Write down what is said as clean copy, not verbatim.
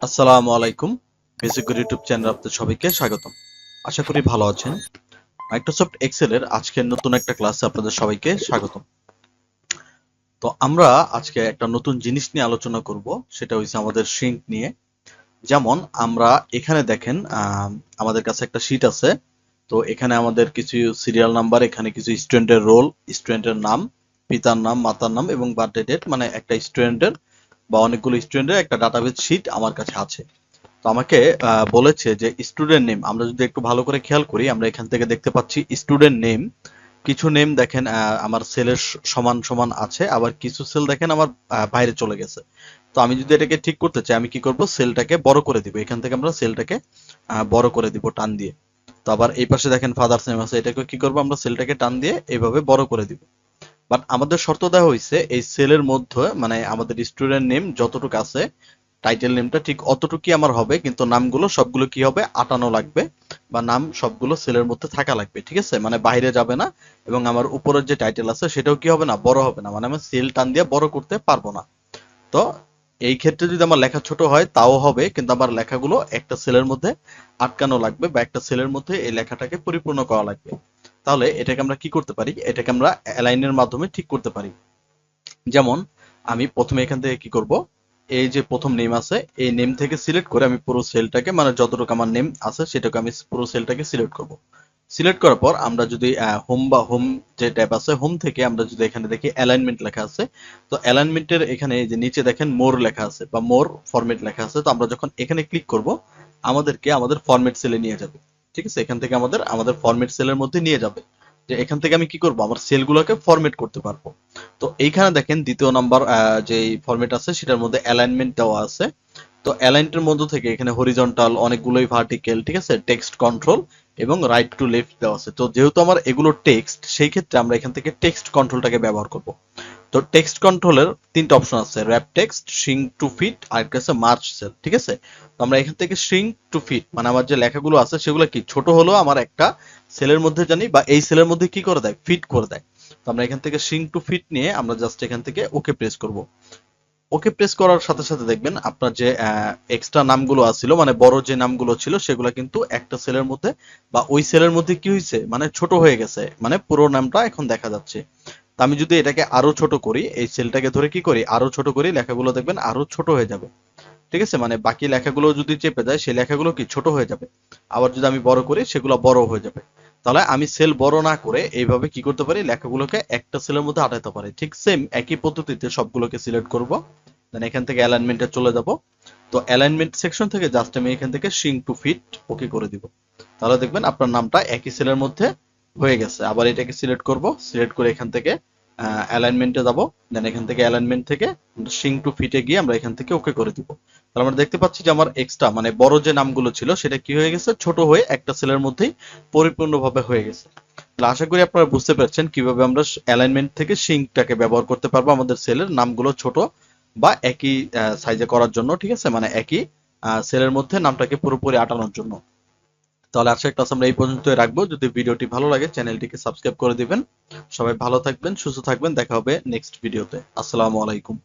আসসালামু আলাইকুম। Basic YouTube চ্যানেলে আপনাদের সবাইকে স্বাগতম। আশা করি ভালো আছেন। মাইক্রোসফট এক্সেলের আজকের নতুন একটা ক্লাসে আপনাদের সবাইকে স্বাগতম। তো আমরা আজকে একটা নতুন জিনিস নিয়ে আলোচনা করব, সেটা হচ্ছে আমাদের শিঙ্ক নিয়ে। যেমন আমরা এখানে দেখেন আমাদের কাছে একটা শীট আছে। তো এখানে আমাদের কিছু সিরিয়াল নাম্বার, এখানে কিছু স্টুডেন্টের রোল, স্টুডেন্টের নাম, পিতার নাম, মাতার নাম এবং বার্থডে ডেট, মানে একটা স্টুডেন্টের বা অনেকগুলো স্টুডেন্টের একটা ডাটাবেস শীট আমার কাছে আছে। তো আমাকে বলেছে যে স্টুডেন্ট নেম, আমরা যদি একটু ভালো করে খেয়াল করি আমরা এখান থেকে দেখতে পাচ্ছি স্টুডেন্ট নেম। কিছু নেম দেখেন আমার সেলের সমান সমান আছে, আবার কিছু সেল দেখেন আমার বাইরে চলে গেছে। তো আমি যদি এটাকে ঠিক করতে চাই আমি কি করব, সেলটাকে বড় করে দিব। এখান থেকে আমরা সেলটাকে বড় করে দিব টান দিয়ে। তো আবার এই পাশে দেখেন ফাদার্স নেম আছে, এটাকে কি করব, আমরা সেলটাকে টান দিয়ে এইভাবে বড় করে দিব। বাট আমাদের শর্ত দেওয়া হয়েছে এই সেলের মধ্যে, মানে আমাদের স্টুডেন্ট নেম যতটুকু আছে টাইটেল নেমটা ঠিক অতটুকুই আমার হবে, কিন্তু নামগুলো সবগুলো কি হবে, আটানো লাগবে বা নাম সবগুলো সেলের মধ্যে থাকা লাগবে। ঠিক আছে, মানে বাইরে যাবে না। এবং আমার উপরের যে টাইটেল আছে সেটাও কি হবে না, বড় হবে না, মানে আমি সেল টান দিয়ে বড় করতে পারবো না। তো এই ক্ষেত্রে যদি আমার লেখা ছোট হয় তাও হবে, কিন্তু আমার লেখাগুলো একটা সেলের মধ্যে আটকানো লাগবে বা একটা সেলের মধ্যে এই লেখাটাকে পরিপূর্ণ করা লাগবে। তাহলে এটাকে আমরা কি করতে পারি, এটাকে আমরা অ্যালাইনের মাধ্যমে ঠিক করতে পারি। যেমন আমি প্রথমে এখান থেকে কি করব, এই যে প্রথম নেম আছে এই নেম থেকে সিলেক্ট করে আমি পুরো সেলটাকে, মানে যতটুকু আমার নেম আছে সেটাকে আমি পুরো সেলটাকে সিলেক্ট করব। সিলেক্ট করার পর আমরা যদি হোম বা হোম যে ট্যাব আছে, হোম থেকে আমরা যদি এখানে দেখি অ্যালাইনমেন্ট লেখা আছে। তো অ্যালাইনমেন্টের এখানে এই যে নিচে দেখেন মোর লেখা আছে বা মোর ফরম্যাট লেখা আছে। তো আমরা যখন এখানে ক্লিক করব আমাদেরকে আমাদের ফরম্যাট সেলে নিয়ে যাবে। ঠিক আছে, এখান থেকে আমাদের আমাদের ফরম্যাট সেলের মধ্যে নিয়ে যাবে। যে এখান থেকে আমি কি করব, আমার সেলগুলোকে ফরম্যাট করতে পারবো। তো এইখানে দেখেন দ্বিতীয় নাম্বার যে ফরম্যাট আছে সেটার মধ্যে অ্যালাইনমেন্ট দেওয়া আছে। তো অ্যালাইনটের মধ্যে থেকে এখানে হরিজন্টাল অনেকগুলোই, ভার্টিক্যাল, ঠিক আছে, টেক্সট কন্ট্রোল এবং রাইট টু লেফট দেওয়া আছে। তো যেহেতু আমার এগুলো টেক্সট, সেই ক্ষেত্রে আমরা এখান থেকে টেক্সট কন্ট্রোলটাকে ব্যবহার করব। তো টেক্সট কন্ট্রোলের তিনটা অপশন আছে, wrap text, shrink to fit আর একটা আছে মার্জ সেল। ঠিক আছে, তো আমরা এখান থেকে শ্রিঙ্ক টু ফিট, মানে আমার যে লেখাগুলো আছে সেগুলো কি ছোট হলেও আমার একটা সেলের মধ্যে জানি বা এই সেলের মধ্যে কি করে দেয়, ফিট করে দেয়। তো আমরা এখান থেকে শ্রিঙ্ক টু ফিট নিয়ে আমরা জাস্ট এখান থেকে ওকে প্রেস করব। ওকে প্রেস করার সাথে সাথে দেখবেন আপনার যে এক্সট্রা নামগুলো আছিল, মানে বড় যে নামগুলো ছিল সেগুলো কিন্তু একটা সেলের মধ্যে বা ওই সেলের মধ্যে কি হয়েছে, মানে ছোট হয়ে গেছে, মানে পুরো নামটা এখন দেখা যাচ্ছে। তো আমি যদি এটাকে আরো ছোট করি, এই সেলটাকে ধরে কি করি, আরো ছোট করি, লেখাগুলো দেখবেন আরো ছোট হয়ে যাবে। ঠিক আছে, মানে বাকি লেখাগুলো যদি চেপে যায় সেই লেখাগুলো কি ছোট হয়ে যাবে। আবার যদি আমি বড় করি সেগুলো বড় হয়ে যাবে। তাহলে আমি সেল বড় না করে এইভাবে কি করতে পারি, লেখাগুলোকে একটা সেলের মধ্যে আটাতে পারি। ঠিক সেম একই পদ্ধতিতে সবগুলোকে সিলেক্ট করব, দেন এখান থেকে অ্যালাইনমেন্টে চলে যাব। তো অ্যালাইনমেন্ট সেকশন থেকে জাস্ট আমি এখান থেকে শ্রিঙ্ক টু ফিট ওকে করে দিব। তাহলে দেখবেন আপনার নামটা একই সেলের মধ্যে হয়ে গেছে। আবার এটাকে সিলেক্ট করব, সিলেক্ট করে এখান থেকে অ্যালাইনমেন্টে যাব, দেন এখান থেকে অ্যালাইনমেন্ট থেকে শ্রিঙ্ক টু ফিটে গিয়ে আমরা এখান থেকে ওকে করে দিব। তাহলে আমরা দেখতে পাচ্ছি যে আমার এক্সট্রা, মানে বড় যে নামগুলো ছিল সেটা কি হয়ে গেছে, ছোট হয়ে একটা সেলের মধ্যেই পরিপূর্ণভাবে হয়ে গেছে। তাহলে আশা করি আপনারা বুঝতে পারছেন কিভাবে আমরা অ্যালাইনমেন্ট থেকে শ্রিঙ্কটাকে ব্যবহার করতে পারবো আমাদের সেলের নামগুলো ছোট বা একই সাইজে করার জন্য। ঠিক আছে, মানে একই সেলের মধ্যে নামটাকে পুরোপুরি আটানোর জন্য। তাহলে আজকের ক্লাস আমরা এই পর্যন্তই রাখবো। যদি ভিডিওটি ভালো লাগে চ্যানেলটিকে সাবস্ক্রাইব করে দিবেন। সবাই ভালো থাকবেন, সুস্থ থাকবেন, দেখা হবে নেক্সট ভিডিওতে। আসসালামু আলাইকুম।